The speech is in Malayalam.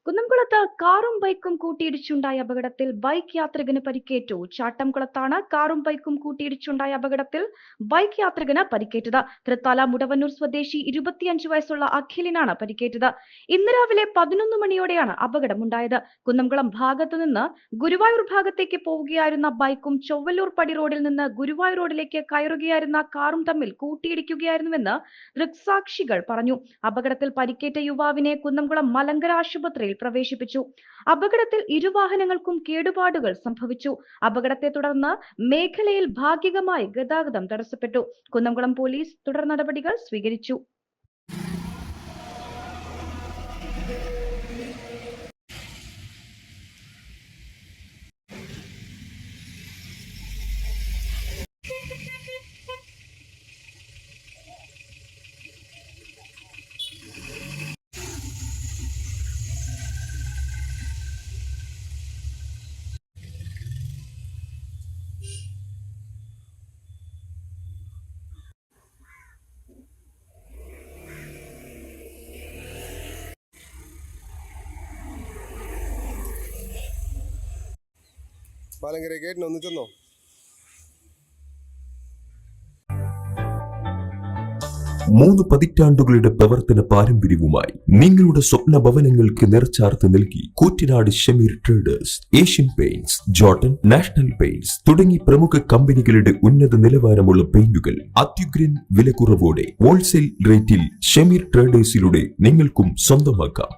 കുന്നംകുളത്ത് കാറും ബൈക്കും കൂട്ടിയിടിച്ചുണ്ടായ അപകടത്തിൽ ബൈക്ക് യാത്രികന് പരിക്കേറ്റു. ചാട്ടംകുളത്താണ് കാറും ബൈക്കും കൂട്ടിയിടിച്ചുണ്ടായ അപകടത്തിൽ ബൈക്ക് യാത്രികന് പരിക്കേറ്റത്. തൃത്താല മുടവന്നൂർ സ്വദേശി 25 വയസ്സുള്ള അഖിലിനാണ് പരിക്കേറ്റത്. ഇന്ന് രാവിലെ 11 മണിയോടെയാണ് അപകടമുണ്ടായത്. കുന്നംകുളം ഭാഗത്തു നിന്ന് ഗുരുവായൂർ ഭാഗത്തേക്ക് പോവുകയായിരുന്ന ബൈക്കും ചൊവ്വല്ലൂർ പടി റോഡിൽ നിന്ന് ഗുരുവായൂർ റോഡിലേക്ക് കയറുകയായിരുന്ന കാറും തമ്മിൽ കൂട്ടിയിടിക്കുകയായിരുന്നുവെന്ന് ദൃക്സാക്ഷികൾ പറഞ്ഞു. അപകടത്തിൽ പരിക്കേറ്റ യുവാവിനെ കുന്നംകുളം മലങ്കര ആശുപത്രിയിൽ പ്രവേശിപ്പിച്ചു. അപകടത്തിൽ ഇരുവാഹനങ്ങൾക്കും കേടുപാടുകൾ സംഭവിച്ചു. അപകടത്തെ തുടർന്ന് മേഖലയിൽ ഭാഗികമായി ഗതാഗതം തടസ്സപ്പെട്ടു. കുന്നംകുളം പോലീസ് തുടർ നടപടികൾ സ്വീകരിച്ചു. പാലങ്കര ഗേറ്റിന് ഒന്ന് ചെന്നോ. മൂന്ന് പതിറ്റാണ്ടുകളുടെ പ്രവർത്തന പാരമ്പര്യവുമായി നിങ്ങളുടെ സ്വപ്ന ഭവനങ്ങൾക്ക് നിറച്ചാർത്ത് നൽകി Koottanad Shameer traders, Asian paints, Jordan, national paints തുടങ്ങി പ്രമുഖ കമ്പനികളുടെ ഉന്നത നിലവാരമുള്ള പെയിന്റുകൾ അത്യുഗ്രൻ വിലക്കുറവോടെ ഹോൾസെയിൽ റേറ്റിൽ ഷമീർ ട്രേഡേഴ്സിലൂടെ നിങ്ങൾക്കും സ്വന്തമാക്കാം.